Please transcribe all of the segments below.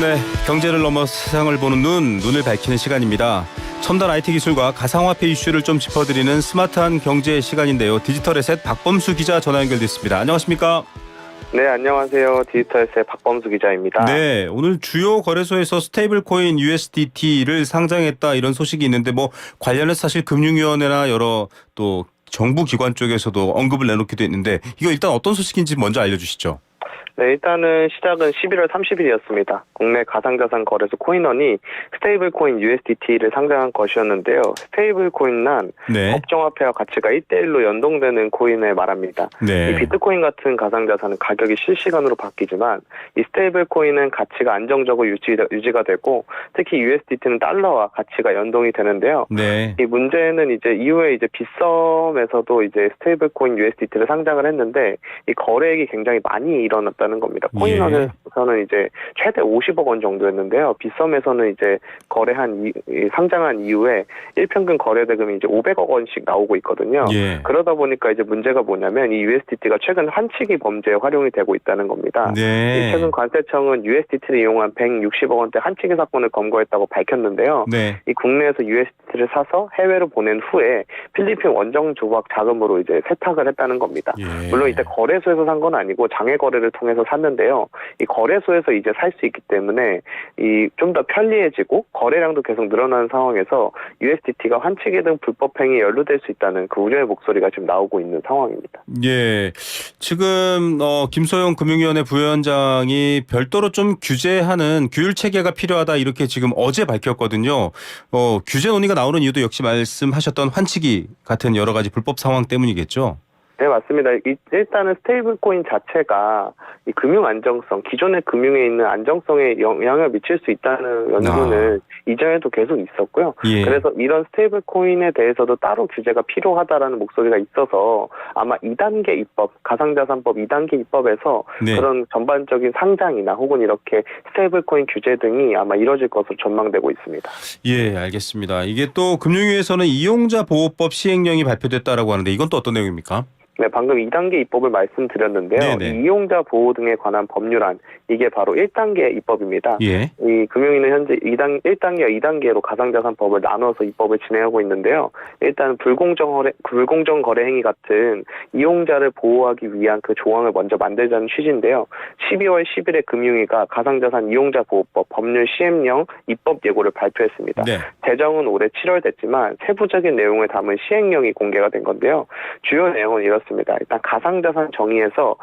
네, 경제를 넘어 세상을 보는 눈을 밝히는 시간입니다. 첨단 IT 기술과 가상화폐 이슈를 좀 짚어드리는 스마트한 경제 시간인데요. 디지털에셋 박범수 기자 전화 연결됐습니다. 안녕하십니까? 네, 안녕하세요. 디지털에셋 박범수 기자입니다. 네, 오늘 주요 거래소에서 스테이블 코인 USDT를 상장했다 이런 소식이 있는데 관련해서 사실 금융위원회나 여러 또 정부 기관 쪽에서도 언급을 내놓기도 했는데 이거 일단 어떤 소식인지 먼저 알려주시죠. 네, 일단은 시작은 11월 30일이었습니다. 국내 가상자산 거래소 코인원이 스테이블 코인 USDT를 상장한 것이었는데요. 스테이블 코인은 네. 법정화폐와 가치가 1대1로 연동되는 코인을 말합니다. 네. 이 비트코인 같은 가상자산은 가격이 실시간으로 바뀌지만 이 스테이블 코인은 가치가 안정적으로 유지가 되고 특히 USDT는 달러와 가치가 연동이 되는데요. 네. 이 문제는 이제 이후에 이제 빗썸에서도 이제 스테이블 코인 USDT를 상장을 했는데 이 거래액이 굉장히 많이 일어났다는 겁니다. 코인원에서는 이제 최대 50억 원 정도였는데요. 빗썸에서는 이제 상장한 이후에 일평균 거래 대금이 이제 500억 원씩 나오고 있거든요. 예. 그러다 보니까 이제 문제가 뭐냐면 이 USDT가 최근 환치기 범죄에 활용이 되고 있다는 겁니다. 네. 최근 관세청은 USDT를 이용한 160억 원대 환치기 사건을 검거했다고 밝혔는데요. 네. 이 국내에서 USDT를 사서 해외로 보낸 후에 필리핀 원정 조각 자금으로 이제 세탁을 했다는 겁니다. 예. 물론 이때 거래소에서 산 건 아니고 장외 거래를 통해서 샀는데요. 이 거래소에서 이제 살 수 있기 때문에 이 좀 더 편리해지고 거래량도 계속 늘어나는 상황에서 USDT가 환치기 등 불법 행위에 연루될 수 있다는 그 우려의 목소리가 지금 나오고 있는 상황입니다. 예. 지금 김소영 금융위원회 부위원장이 별도로 좀 규제하는 규율 체계가 필요하다 이렇게 지금 어제 밝혔거든요. 규제 논의가 나오는 이유도 역시 말씀하셨던 환치기 같은 여러 가지 불법 상황 때문이겠죠. 네, 맞습니다. 일단은 스테이블 코인 자체가 이 금융 안정성, 기존의 금융에 있는 안정성에 영향을 미칠 수 있다는 연구는 이전에도 계속 있었고요. 예. 그래서 이런 스테이블 코인에 대해서도 따로 규제가 필요하다라는 목소리가 있어서 아마 2단계 입법, 가상자산법 2단계 입법에서 네. 그런 전반적인 상장이나 혹은 이렇게 스테이블 코인 규제 등이 아마 이뤄질 것으로 전망되고 있습니다. 예, 알겠습니다. 이게 또 금융위에서는 이용자 보호법 시행령이 발표됐다라고 하는데 이건 또 어떤 내용입니까? 네, 방금 2단계 입법을 말씀드렸는데요. 네네. 이 이용자 보호 등에 관한 법률안, 이게 바로 1단계 입법입니다. 예. 이 금융위는 현재 1단계와 2단계로 가상자산법을 나눠서 입법을 진행하고 있는데요. 일단 불공정 거래 행위 같은 이용자를 보호하기 위한 그 조항을 먼저 만들자는 취지인데요. 12월 10일에 금융위가 가상자산 이용자 보호법 법률 시행령 입법 예고를 발표했습니다. 네. 제정은 올해 7월 됐지만 세부적인 내용을 담은 시행령이 공개가 된 건데요. 주요 내용은 이렇습니다. 일단 가상자산 정의에서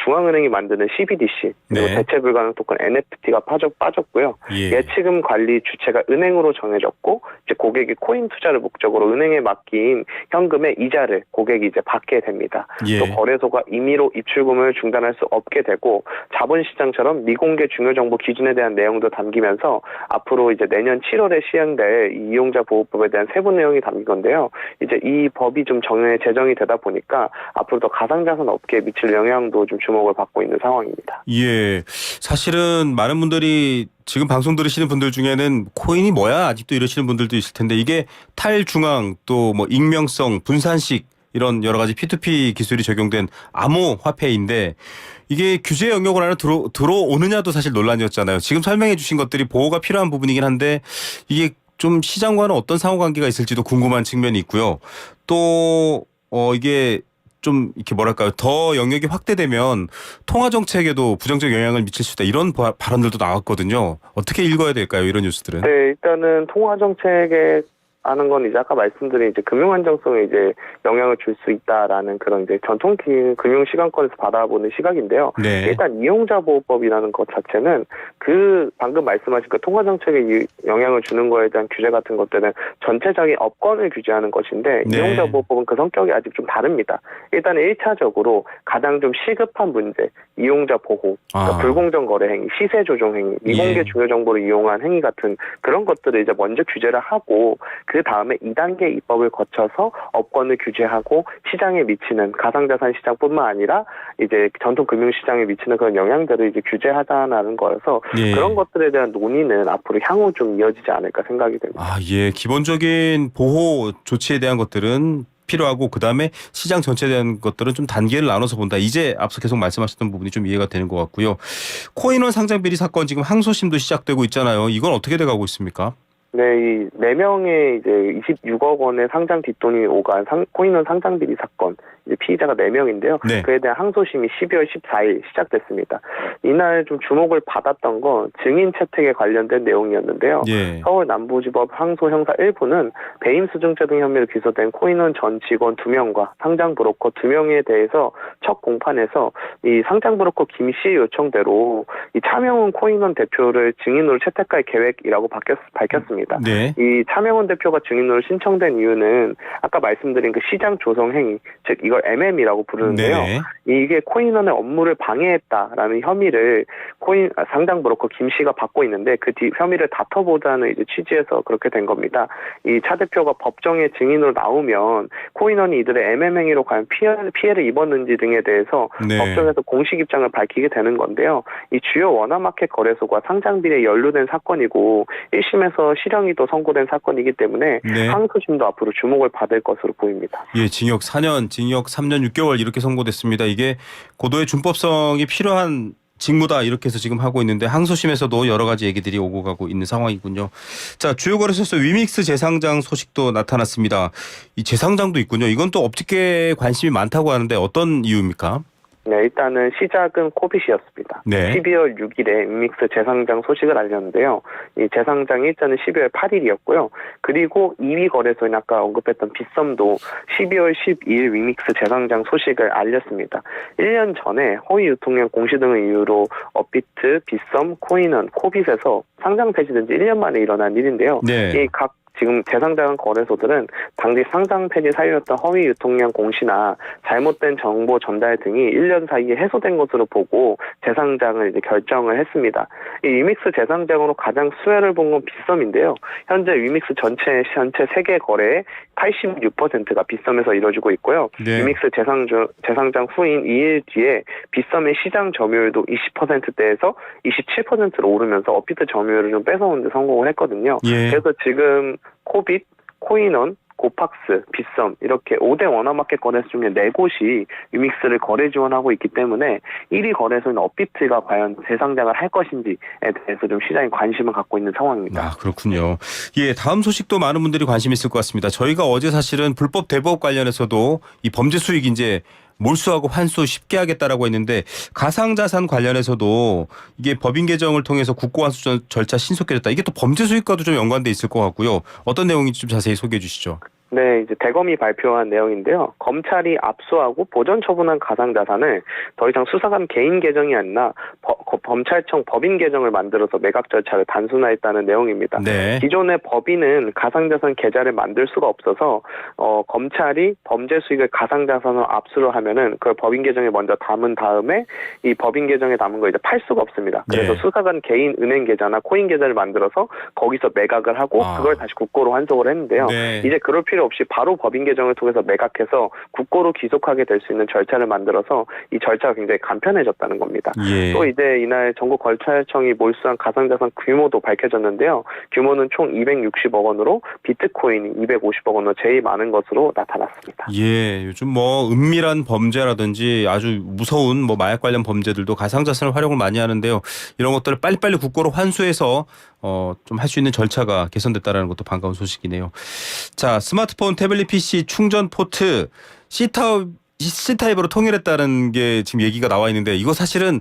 중앙은행이 만드는 CBDC 그리고 네. 대체 불가능 토큰 NFT가 빠졌고요. 예. 예치금 관리 주체가 은행으로 정해졌고 이제 고객이 코인 투자를 목적으로 은행에 맡긴 현금의 이자를 고객이 이제 받게 됩니다. 예. 또 거래소가 임의로 입출금을 중단할 수 없게 되고 자본시장처럼 미공개 중요정보 기준에 대한 내용도 담기면서 앞으로 이제 내년 7월에 시행될 이용자 보호법에 대한 세부 내용이 담긴 건데요. 이제 이 법이 좀 제정이 되다 보니까 앞으로 더 가상자산 업계에 미칠 영향도 좀 주목을 받고 있는 상황입니다. 예. 사실은 많은 분들이 지금 방송 들으시는 분들 중에는 코인이 뭐야 아직도 이러시는 분들도 있을 텐데 이게 탈중앙 또 익명성 분산식 이런 여러 가지 P2P 기술이 적용된 암호 화폐인데 이게 규제 영역을 안에 들어오느냐도 사실 논란이었잖아요. 지금 설명해 주신 것들이 보호가 필요한 부분이긴 한데 이게 좀 시장과는 어떤 상호관계가 있을지도 궁금한 측면이 있고요. 또 이게 좀 이렇게 뭐랄까요 더 영역이 확대되면 통화 정책에도 부정적 영향을 미칠 수 있다 이런 발언들도 나왔거든요. 어떻게 읽어야 될까요 이런 뉴스들은? 네, 일단은 통화 정책에 하는 건 이제 아까 말씀드린 이제 금융 안정성에 이제 영향을 줄 수 있다라는 그런 이제 전통 금융 시각권에서 바라보는 시각인데요. 네. 일단 이용자 보호법이라는 것 자체는 그 방금 말씀하신 그 통화 정책에 영향을 주는 거에 대한 규제 같은 것들은 전체적인 업권을 규제하는 것인데 네. 이용자 보호법은 그 성격이 아직 좀 다릅니다. 일단 1차적으로 가장 좀 시급한 문제, 이용자 보호, 그러니까 불공정 거래 행위, 시세 조종 행위, 미공개 예. 중요 정보를 이용한 행위 같은 그런 것들을 이제 먼저 규제를 하고 그 다음에 2단계 입법을 거쳐서 업권을 규제하고 시장에 미치는 가상자산 시장뿐만 아니라 이제 전통 금융시장에 미치는 그런 영향들을 이제 규제하자는 거여서 예. 그런 것들에 대한 논의는 앞으로 향후 좀 이어지지 않을까 생각이 됩니다. 예. 기본적인 보호 조치에 대한 것들은 필요하고 그다음에 시장 전체에 대한 것들은 좀 단계를 나눠서 본다. 이제 앞서 계속 말씀하셨던 부분이 좀 이해가 되는 것 같고요. 코인원 상장 비리 사건 지금 항소심도 시작되고 있잖아요. 이건 어떻게 돼가고 있습니까? 네, 이 4명의 이제 26억 원의 상장 뒷돈이 오간 코인원 상장 비리 사건, 이제 피의자가 4명인데요. 네. 그에 대한 항소심이 12월 14일 시작됐습니다. 이날 좀 주목을 받았던 건 증인 채택에 관련된 내용이었는데요. 예. 서울 남부지법 항소 형사 1부는 배임 수증죄 등 혐의로 기소된 코인원 전 직원 2명과 상장 브로커 2명에 대해서 첫 공판에서 이 상장 브로커 김 씨의 요청대로 이 차명훈 코인원 대표를 증인으로 채택할 계획이라고 밝혔습니다. 네. 이 차명훈 대표가 증인으로 신청된 이유는 아까 말씀드린 그 시장 조성 행위, 즉 이걸 MM이라고 부르는데요. 네. 이게 코인원의 업무를 방해했다라는 혐의를 상장 브로커 김 씨가 받고 있는데 그 혐의를 다퉈보자는 이제 취지에서 그렇게 된 겁니다. 이 차 대표가 법정에 증인으로 나오면 코인원이 이들의 MM 행위로 과연 피해를 입었는지 등에 대해서 네. 법정에서 공식 입장을 밝히게 되는 건데요. 이 주요 원화마켓 거래소가 상장 비리에 연루된 사건이고 1심에서 실형이 또 선고된 사건이기 때문에 네. 항소심도 앞으로 주목을 받을 것으로 보입니다. 예, 징역 4년, 징역 3년 6개월 이렇게 선고됐습니다. 이게 고도의 준법성이 필요한 직무다 이렇게 해서 지금 하고 있는데 항소심에서도 여러 가지 얘기들이 오고 가고 있는 상황이군요. 자, 주요 거래소에서 위믹스 재상장 소식도 나타났습니다. 이 재상장도 있군요. 이건 또 업계에 관심이 많다고 하는데 어떤 이유입니까? 네, 일단은 시작은 코빗이었습니다. 네. 12월 6일에 위믹스 재상장 소식을 알렸는데요. 이 재상장 일자는 12월 8일이었고요. 그리고 2위 거래소인 아까 언급했던 빗썸도 12월 12일 위믹스 재상장 소식을 알렸습니다. 1년 전에 허위 유통량 공시 등을 이유로 업비트, 빗썸, 코인원, 코빗에서 상장 폐지된 지 1년 만에 일어난 일인데요. 네. 이 각 지금 재상장한 거래소들은 당시 상장 폐지 사유였던 허위 유통량 공시나 잘못된 정보 전달 등이 1년 사이에 해소된 것으로 보고 재상장을 이제 결정을 했습니다. 이 위믹스 재상장으로 가장 수혜를 본 건 빗썸인데요. 현재 위믹스 전체 세계 거래의 86%가 빗썸에서 이루어지고 있고요. 네. 위믹스 재상장 후인 2일 뒤에 빗썸의 시장 점유율도 20%대에서 27%로 오르면서 업비트 점유율을 좀 뺏어오는 데 성공을 했거든요. 예. 그래서 지금 코빗, 코인원, 고팍스, 빗썸 이렇게 5대 원화마켓 거래소 중에 4곳이 위믹스를 거래 지원하고 있기 때문에 1위 거래소인 업비트가 과연 재상장을 할 것인지에 대해서 좀 시장이 관심을 갖고 있는 상황입니다. 아, 그렇군요. 예, 다음 소식도 많은 분들이 관심 있을 것 같습니다. 저희가 어제 사실은 불법 대법 관련해서도 이 범죄 수익 이제 몰수하고 환수 쉽게 하겠다라고 했는데 가상자산 관련해서도 이게 법인 개정을 통해서 국고 환수 절차 신속해졌다. 이게 또 범죄 수익과도 좀 연관돼 있을 것 같고요. 어떤 내용인지 좀 자세히 소개해 주시죠. 네, 이제 대검이 발표한 내용인데요. 검찰이 압수하고 보전 처분한 가상자산을 더 이상 수사관 개인 계정이 아니라 검찰청 법인 계정을 만들어서 매각 절차를 단순화했다는 내용입니다. 네. 기존의 법인은 가상자산 계좌를 만들 수가 없어서 검찰이 범죄 수익을 가상자산으로 압수를 하면은 그걸 법인 계정에 먼저 담은 다음에 이 법인 계정에 담은 걸 이제 팔 수가 없습니다. 그래서 네. 수사관 개인 은행 계좌나 코인 계좌를 만들어서 거기서 매각을 하고 그걸 다시 국고로 환속을 했는데요. 네. 이제 그럴 필요 없이 바로 법인 계정을 통해서 매각해서 국고로 귀속하게 될 수 있는 절차를 만들어서 이 절차가 굉장히 간편해졌다는 겁니다. 예. 또 이제 이날 전국검찰청이 몰수한 가상자산 규모도 밝혀졌는데요. 규모는 총 260억 원으로 비트코인이 250억 원으로 제일 많은 것으로 나타났습니다. 예, 요즘 뭐 은밀한 범죄라든지 아주 무서운 뭐 마약 관련 범죄들도 가상자산을 활용을 많이 하는데요. 이런 것들을 빨리빨리 국고로 환수해서 좀 할 수 있는 절차가 개선됐다라는 것도 반가운 소식이네요. 자, 스마트폰, 태블릿 PC 충전 포트 C타입으로 통일했다는 게 지금 얘기가 나와 있는데 이거 사실은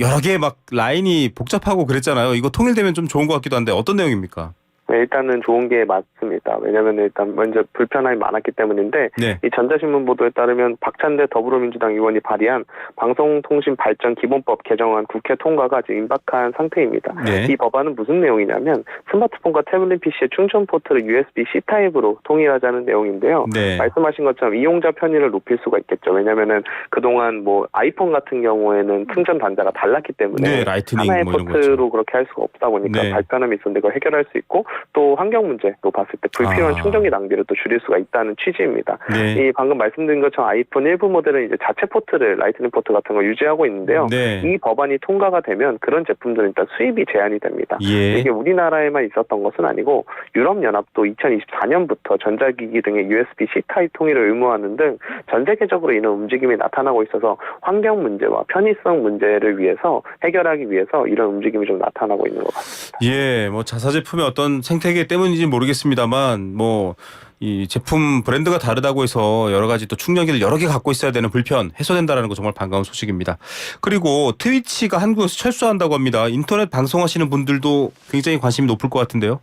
여러 개 막 라인이 복잡하고 그랬잖아요. 이거 통일되면 좀 좋은 것 같기도 한데 어떤 내용입니까? 네, 일단은 좋은 게 맞습니다. 왜냐하면 일단 먼저 불편함이 많았기 때문인데 네. 이 전자신문 보도에 따르면 박찬대 더불어민주당 의원이 발의한 방송통신발전기본법 개정안 국회 통과가 지금 임박한 상태입니다. 네. 이 법안은 무슨 내용이냐면 스마트폰과 태블릿 PC의 충전 포트를 USB-C 타입으로 통일하자는 내용인데요. 네. 말씀하신 것처럼 이용자 편의를 높일 수가 있겠죠. 왜냐하면은 그동안 뭐 아이폰 같은 경우에는 충전 단자가 달랐기 때문에 네, 라이트닝 하나의 뭐 이런 포트로 거죠. 그렇게 할 수가 없다 보니까 네. 발편함이 있었는데 그걸 해결할 수 있고 또 환경 문제로 봤을 때 불필요한 충전기 낭비를 또 줄일 수가 있다는 취지입니다. 네. 이 방금 말씀드린 것처럼 아이폰 일부 모델은 이제 자체 포트를 라이트닝 포트 같은 걸 유지하고 있는데요. 네. 이 법안이 통과가 되면 그런 제품들은 일단 수입이 제한이 됩니다. 예. 이게 우리나라에만 있었던 것은 아니고 유럽연합도 2024년부터 전자기기 등의 USB-C 타입 통일을 의무화하는 등 전 세계적으로 이런 움직임이 나타나고 있어서 환경 문제와 편의성 문제를 위해서 해결하기 위해서 이런 움직임이 좀 나타나고 있는 것 같습니다. 예, 뭐 자사 제품의 어떤 생태계 때문인지 모르겠습니다만 뭐 이 제품 브랜드가 다르다고 해서 여러 가지 또 충전기를 여러 개 갖고 있어야 되는 불편 해소된다라는 거 정말 반가운 소식입니다. 그리고 트위치가 한국에서 철수한다고 합니다. 인터넷 방송하시는 분들도 굉장히 관심이 높을 것 같은데요.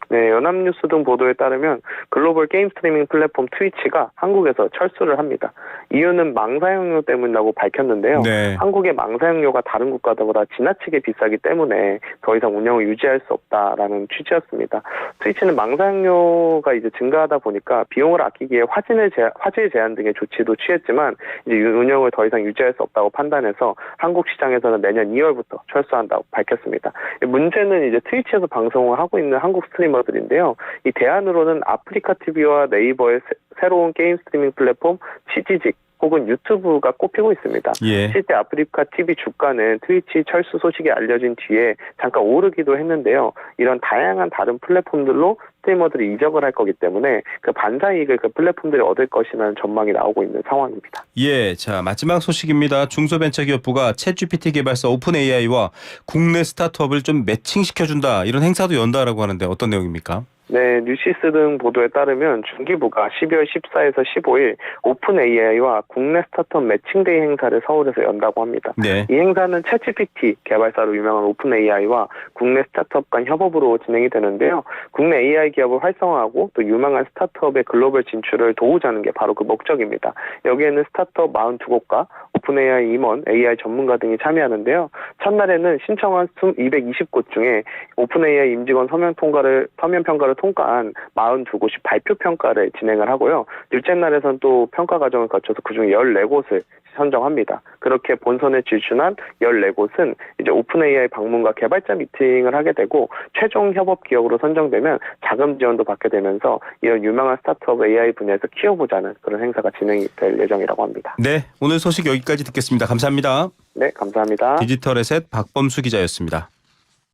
네, 연합뉴스 등 보도에 따르면 글로벌 게임 스트리밍 플랫폼 트위치가 한국에서 철수를 합니다. 이유는 망 사용료 때문이라고 밝혔는데요. 네. 한국의 망 사용료가 다른 국가들보다 지나치게 비싸기 때문에 더 이상 운영을 유지할 수 없다라는 취지였습니다. 트위치는 망 사용료가 이제 증가하다 보니까 비용을 아끼기 위해 화질 제한 등의 조치도 취했지만 이제 운영을 더 이상 유지할 수 없다고 판단해서 한국 시장에서는 내년 2월부터 철수한다고 밝혔습니다. 문제는 이제 트위치에서 방송을 하고 있는 한국 스트리머들인데요. 이 대안으로는 아프리카 TV와 네이버의 새로운 게임 스트리밍 플랫폼 치지직 혹은 유튜브가 꼽히고 있습니다. 예. 실제 아프리카 TV 주가는 트위치 철수 소식이 알려진 뒤에 잠깐 오르기도 했는데요. 이런 다양한 다른 플랫폼들로 스트리머들이 이적을 할 거기 때문에 그 반사이익을 그 플랫폼들이 얻을 것이라는 전망이 나오고 있는 상황입니다. 예, 자 마지막 소식입니다. 중소벤처기업부가 챗GPT 개발사 오픈AI와 국내 스타트업을 좀 매칭시켜준다 이런 행사도 연다라고 하는데 어떤 내용입니까? 네, 뉴시스 등 보도에 따르면 중기부가 12월 14일에서 15일 오픈 AI와 국내 스타트업 매칭데이 행사를 서울에서 연다고 합니다. 네. 이 행사는 챗GPT 개발사로 유명한 오픈 AI와 국내 스타트업 간 협업으로 진행이 되는데요. 국내 AI 기업을 활성화하고 또 유망한 스타트업의 글로벌 진출을 도우자는 게 바로 그 목적입니다. 여기에는 스타트업 42곳과 오픈 AI 임원, AI 전문가 등이 참여하는데요. 첫날에는 신청한 220곳 중에 오픈 AI 임직원 서면 평가를 통과한 42곳이 발표 평가를 진행을 하고요. 둘째 날에선 또 평가 과정을 거쳐서 그중 14곳을 선정합니다. 그렇게 본선에 진출한 14곳은 이제 오픈 AI 방문과 개발자 미팅을 하게 되고 최종 협업 기업으로 선정되면 자금 지원도 받게 되면서 이런 유명한 스타트업 AI 분야에서 키워보자는 그런 행사가 진행이 될 예정이라고 합니다. 네, 오늘 소식 여기까지 듣겠습니다. 감사합니다. 네, 감사합니다. 디지털 에셋 박범수 기자였습니다.